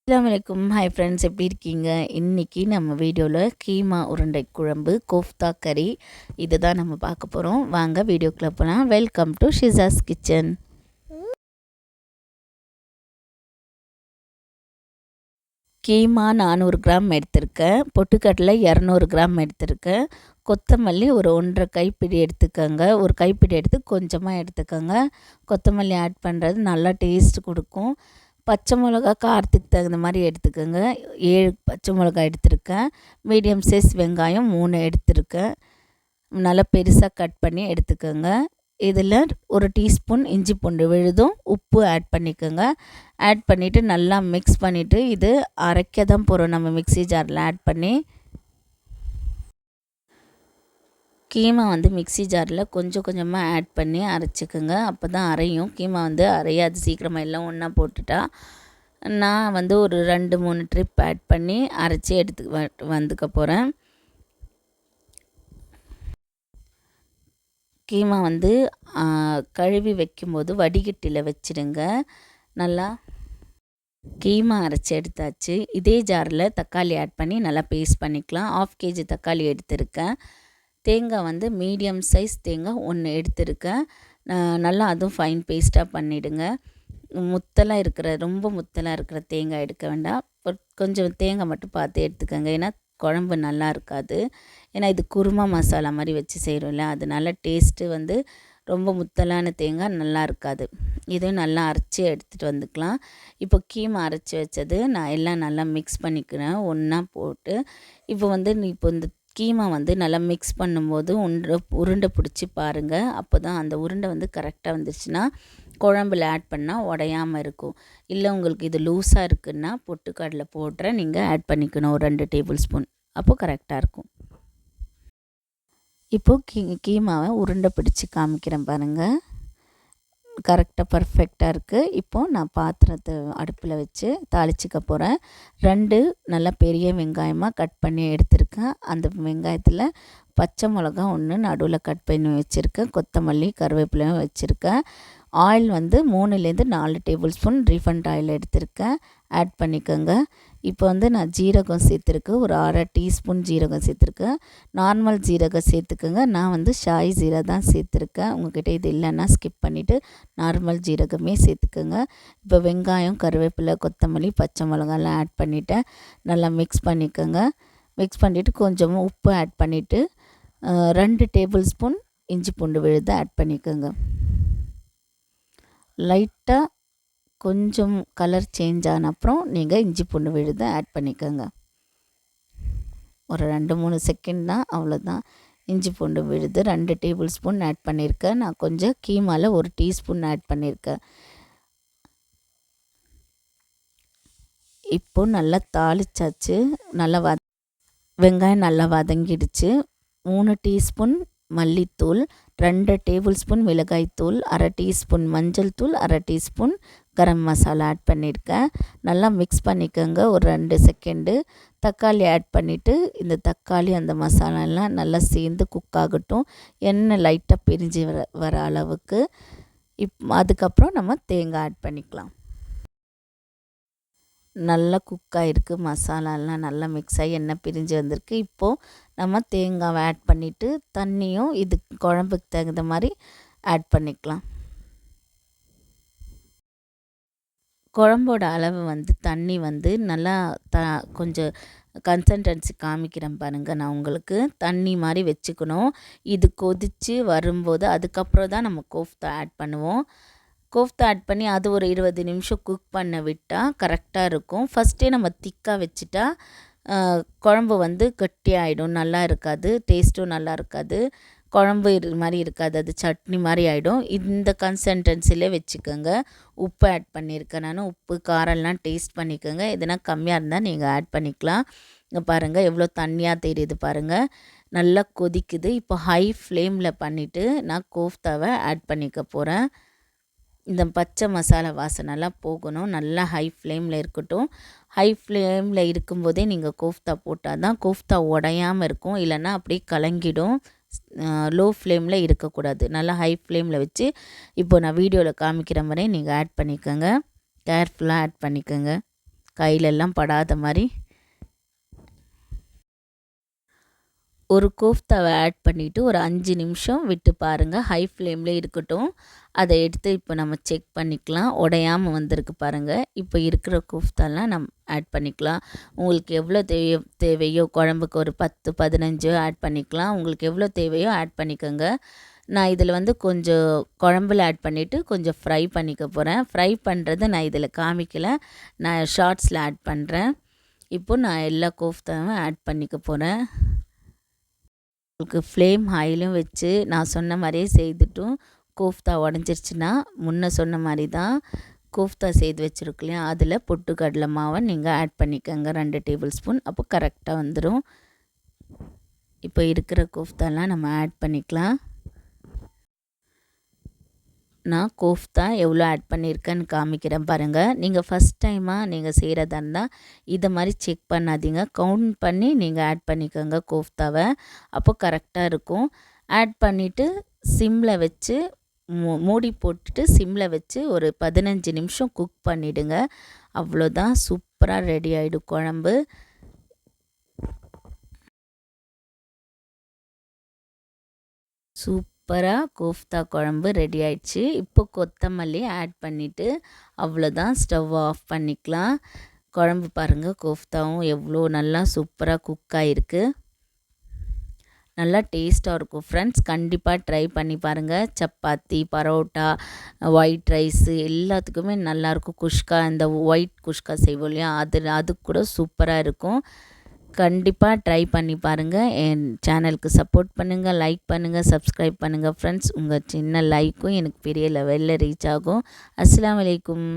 அஸ்ஸலாமு அலைக்கும். Hi friends, எப்படி இருக்கீங்க? இன்றைக்கி நம்ம வீடியோவில் கீமா உருண்டை குழம்பு, கோஃப்தா கறி இது தான் நம்ம பார்க்க போகிறோம். வாங்க வீடியோக்குள்ளே போகலாம். Welcome to Shiza's kitchen. Keema 400 gram எடுத்திருக்கேன். பொட்டுக்கடலை 200 கிராம் எடுத்திருக்கேன். கொத்தமல்லி ஒரு 1.5 கைப்பிடி எடுத்துக்கோங்க. ஒரு கைப்பிடி எடுத்து கொஞ்சமாக எடுத்துக்கோங்க. கொத்தமல்லி ஆட் பண்ணுறது நல்லா டேஸ்ட் கொடுக்கும். பச்சை மிளகா காரத்துக்கு தகுந்த மாதிரி எடுத்துக்கோங்க. 7 பச்சை மிளகா எடுத்திருக்கேன். மீடியம் சைஸ் வெங்காயம் 3 எடுத்திருக்கேன். நல்லா பெருசாக கட் பண்ணி எடுத்துக்கோங்க. இதில் ஒரு டீஸ்பூன் இஞ்சி பூண்டு விழுதும் உப்பு ஆட் பண்ணிக்கோங்க. ஆட் பண்ணிவிட்டு நல்லா மிக்ஸ் பண்ணிவிட்டு இது அரைக்க தான் போகிறோம். நம்ம மிக்ஸி ஜாரில் ஆட் பண்ணி கீமா மிக்ஸி ஜாரில் கொஞ்சம் கொஞ்சமாக ஆட் பண்ணி அரைச்சிக்கோங்க. அப்போ தான் அரையும். கீமா அரையாது சீக்கிரமாக, எல்லாம் ஒன்றா போட்டுட்டா. நான் ஒரு 2-3 ட்ரிப் ஆட் பண்ணி அரைச்சி எடுத்து வந்துக்க போகிறேன். கீமா கழுவி வைக்கும்போது வடிகட்டியில் வச்சுடுங்க. நல்லா கீமா அரைச்சி எடுத்தாச்சு. இதே ஜாரில் தக்காளி ஆட் பண்ணி நல்லா பேஸ்ட் பண்ணிக்கலாம். 1/2 kg தக்காளி எடுத்திருக்கேன். தேங்காய் மீடியம் சைஸ் தேங்காய் 1 எடுத்திருக்கேன். நல்லா அதுவும் ஃபைன் பேஸ்ட்டாக பண்ணிவிடுங்க. ரொம்ப முத்தலாக இருக்கிற தேங்காய் எடுக்க வேண்டாம். கொஞ்சம் தேங்காய் மட்டும் பார்த்து எடுத்துக்கோங்க. ஏன்னா குழம்பு நல்லா இருக்காது. ஏன்னா இது குருமா மசாலா மாதிரி வச்சு செய்கிறோம்ல, அதனால டேஸ்ட்டு ரொம்ப முத்தலான தேங்காய் நல்லா இருக்காது. இதையும் நல்லா அரைச்சி எடுத்துகிட்டு வந்துக்கலாம். இப்போ கீமா அரைச்சி வச்சது நான் எல்லாம் நல்லா மிக்ஸ் பண்ணிக்கிறேன் ஒன்றா போட்டு. இப்போ இந்த கீமா நல்லா மிக்ஸ் பண்ணும்போது உருண்டை பிடிச்சி பாருங்கள். அப்போ தான் அந்த உருண்டை கரெக்டாக வந்துருச்சுன்னா குழம்புல ஆட் பண்ணால் உடையாமல் இருக்கும். இல்லை உங்களுக்கு இது லூஸாக இருக்குன்னா பொட்டுக்கடலை போடுற நீங்கள் ஆட் பண்ணிக்கணும் ஒரு 2 டேபிள் ஸ்பூன். அப்போது கரெக்டாக இருக்கும். இப்போது கீமாவை உருண்டை பிடிச்சி காமிக்கிறேன் பாருங்கள். கரெக்டாக பர்ஃபெக்டாக இருக்குது. இப்போது நான் பாத்திரத்தை அடுப்பில் வச்சு தாளிச்சிக்க போகிறேன். 2 நல்லா பெரிய வெங்காயமாக கட் பண்ணி எடுத்திருக்கேன். அந்த வெங்காயத்தில் பச்சை மிளகா 1 நடுவில் கட் பண்ணி வச்சுருக்கேன். கொத்தமல்லி கருவேப்பிலையும் வச்சுருக்கேன். ஆயில் 3லேருந்து 4 டேபிள் ஸ்பூன் ரீஃபண்ட் ஆயில் எடுத்திருக்கேன். ஆட் பண்ணிக்கோங்க. இப்போ நான் ஜீரகம் சேர்த்துருக்கேன். ஒரு 1/2 டீஸ்பூன் ஜீரகம் சேர்த்துருக்கேன். நார்மல் ஜீரகம் சேர்த்துக்கோங்க. நான் ஷாய் ஜீரா தான் சேர்த்துருக்கேன். உங்கள்கிட்ட இது இல்லைன்னா ஸ்கிப் பண்ணிவிட்டு நார்மல் ஜீரகமே சேர்த்துக்கோங்க. இப்போ வெங்காயம் கருவேப்பிலை கொத்தமல்லி பச்சை மிளகாலாம் ஆட் பண்ணிவிட்டேன். நல்லா மிக்ஸ் பண்ணிக்கோங்க. மிக்ஸ் பண்ணிவிட்டு கொஞ்சமாக உப்பு ஆட் பண்ணிவிட்டு 2 டேபிள் ஸ்பூன் இஞ்சி பூண்டு விழுது ஆட் பண்ணிக்கோங்க. லைட்டாக கொஞ்சம் கலர் சேஞ்ச் ஆன அப்புறம் நீங்கள் இஞ்சி பூண்டு விழுதை ஆட் பண்ணிக்கோங்க. ஒரு 2-3 செகண்ட் தான், அவ்வளோதான். இஞ்சி பூண்டு விழுது 2 டேபிள் ஸ்பூன் ஆட் பண்ணியிருக்கேன். நான் கொஞ்சம் கீமாவில் 1 டீஸ்பூன் ஆட் பண்ணியிருக்கேன். இப்போது நல்லா தாளிச்சாச்சு. நல்லா வெங்காயம் நல்லா வதங்கிடுச்சு. 3 டீஸ்பூன் மல்லித்தூள், 2 டேபிள் ஸ்பூன் மிளகாய்த்தூள், 1/2 டீஸ்பூன் மஞ்சள் தூள், 1/2 டீஸ்பூன் கரம் மசாலா ஆட் பண்ணியிருக்கேன். நல்லா மிக்ஸ் பண்ணிக்கோங்க ஒரு 2 செகண்டு. தக்காளி ஆட் பண்ணிவிட்டு இந்த தக்காளி அந்த மசாலாலாம் நல்லா சேர்ந்து குக் ஆகட்டும். எண்ணெய் லைட்டாக பிரிஞ்சு வர அளவுக்கு. அதுக்கப்புறம் நம்ம தேங்காய் ஆட் பண்ணிக்கலாம். நல்லா குக் ஆகிருக்கு. மசாலாலாம் நல்லா மிக்ஸ் ஆகி எண்ணெய் பிரிஞ்சு வந்திருக்கு. இப்போது நம்ம தேங்காவை ஆட் பண்ணிவிட்டு தண்ணியும் இது குழம்புக்கு தகுந்த மாதிரி ஆட் பண்ணிக்கலாம். குழம்போட அளவு தண்ணி நல்லா கொஞ்சம் கன்சிஸ்டன்சி காமிக்கிறேன் பாருங்கள். நான் உங்களுக்கு தண்ணி மாதிரி வச்சுக்கணும். இது கொதித்து வரும்போது அதுக்கப்புறம் தான் நம்ம கோஃப்தா ஆட் பண்ணுவோம். கோஃப்தா ஆட் பண்ணி அது ஒரு 20 நிமிஷம் குக் பண்ண விட்டால் கரெக்டாக இருக்கும். ஃபஸ்ட்டே நம்ம திக்காக வச்சுட்டா குழம்பு கட்டியாகிடும், நல்லா இருக்காது, டேஸ்ட்டும் நல்லா இருக்காது, குழம்பு மாதிரி இருக்காது, அது சட்னி மாதிரி ஆகிடும். இந்த கன்சிஸ்டன்சிலே வச்சுக்கோங்க. உப்பு ஆட் பண்ணியிருக்கேன் நான். உப்பு காரம்லாம் டேஸ்ட் பண்ணிக்கோங்க. எதுனா கம்மியாக இருந்தால் நீங்கள் ஆட் பண்ணிக்கலாம். இங்கே பாருங்கள் எவ்வளோ தண்ணியாக தெரியுது பாருங்கள். நல்லா கொதிக்குது. இப்போ ஹை ஃப்ளேமில் பண்ணிவிட்டு நான் கோஃப்தாவை ஆட் பண்ணிக்க போகிறேன். இந்த பச்சை மசாலா வாசனைலாம் போகணும். நல்லா ஹை ஃப்ளேமில் இருக்கட்டும். ஹை ஃப்ளேமில் இருக்கும்போதே நீங்கள் கோஃப்தா போட்டால் தான் கோஃப்தா உடையாமல் இருக்கும். இல்லைன்னா அப்படியே கலங்கிடும். லோ ஃப்ளேமில் இருக்கக்கூடாது. நல்லா ஹை ஃப்ளேமில் வச்சு இப்போ நான் வீடியோவில் காமிக்கிற மாதிரி நீங்கள் ஆட் பண்ணிக்கோங்க. கேர்ஃபுல்லாக ஆட் பண்ணிக்கோங்க. கையிலெல்லாம் படாத மாதிரி. ஒரு கோஃப்தாவை ஆட் பண்ணிவிட்டு ஒரு 5 நிமிஷம் விட்டு பாருங்கள். ஹை ஃப்ளேம்லேயே இருக்கட்டும். அதை எடுத்து இப்போ நம்ம செக் பண்ணிக்கலாம். உடையாமல் வந்திருக்கு பாருங்கள். இப்போ இருக்கிற கோஃப்தாலாம் நம்ம ஆட் பண்ணிக்கலாம். உங்களுக்கு எவ்வளோ தேவையோ குழம்புக்கு ஒரு 10 15 ஆட் பண்ணிக்கலாம். உங்களுக்கு எவ்வளோ தேவையோ ஆட் பண்ணிக்கோங்க. நான் இதில் வந்து கொஞ்சம் குழம்புல ஆட் பண்ணிவிட்டு கொஞ்சம் ஃப்ரை பண்ணிக்க போகிறேன். ஃப்ரை பண்ணுறதை நான் இதில் காமிக்கலை, நான் ஷார்ட்ஸில் ஆட் பண்ணுறேன். இப்போ நான் எல்லா கோஃப்தாவும் ஆட் பண்ணிக்க போகிறேன். உங்களுக்கு ஃப்ளேம் ஹையிலும் வச்சு நான் சொன்ன மாதிரியே செய்துட்டும் கோஃப்தா உடஞ்சிருச்சுன்னா முன்ன சொன்ன மாதிரி தான் கோஃப்தா செய்து வச்சுருக்கு இல்லையா, அதில் பொட்டுக்கடலை மாவை நீங்கள் ஆட் பண்ணிக்கோங்க 2 டேபிள் ஸ்பூன். அப்போ கரெக்டாக வந்துடும். இப்போ இருக்கிற கோஃப்தாலாம் நம்ம ஆட் பண்ணிக்கலாம். நான் கோஃப்தா எவ்வளோ ஆட் பண்ணியிருக்கேன்னு காமிக்கிறேன் பாருங்கள். நீங்கள் ஃபஸ்ட் டைமாக நீங்கள் செய்கிறதா இருந்தால் இதை மாதிரி செக் பண்ணாதீங்க, கவுண்ட் பண்ணி நீங்கள் ஆட் பண்ணிக்கோங்க கோஃப்தாவை. அப்போ கரெக்டாக இருக்கும். ஆட் பண்ணிவிட்டு சிம்மில் வச்சு மூடி போட்டுட்டு சிம்மில் வச்சு ஒரு 15 நிமிஷம் குக் பண்ணிவிடுங்க. அவ்வளோதான், சூப்பராக ரெடி ஆகிடும் குழம்பு. சூப்பராக கோஃப்தா குழம்பு ரெடி ஆயிடுச்சு. இப்போ கொத்தமல்லி ஆட் பண்ணிவிட்டு அவ்வளோதான், ஸ்டவ் ஆஃப் பண்ணிக்கலாம். குழம்பு பாருங்கள், கோஃப்தாவும் எவ்வளோ நல்லா சூப்பராக குக் ஆகிருக்கு. நல்லா டேஸ்ட்டாக இருக்கும் ஃப்ரெண்ட்ஸ். கண்டிப்பாக ட்ரை பண்ணி பாருங்கள். சப்பாத்தி, பரோட்டா, ஒயிட் ரைஸு எல்லாத்துக்குமே நல்லாயிருக்கும். குஷ்கா, இந்த ஒயிட் குஷ்கா செய்வோம் இல்லையா, அது கூட சூப்பராக இருக்கும். கண்டிப்பாக ட்ரை பண்ணி பாருங்கள். என் சேனலுக்கு சப்போர்ட் பண்ணுங்கள், லைக் பண்ணுங்கள், சப்ஸ்கிரைப் பண்ணுங்கள் ஃப்ரெண்ட்ஸ். உங்கள் சின்ன லைக்கும் எனக்கு பெரிய லெவலில் ரீச் ஆகும். அஸ்ஸலாமு அலைக்கும்.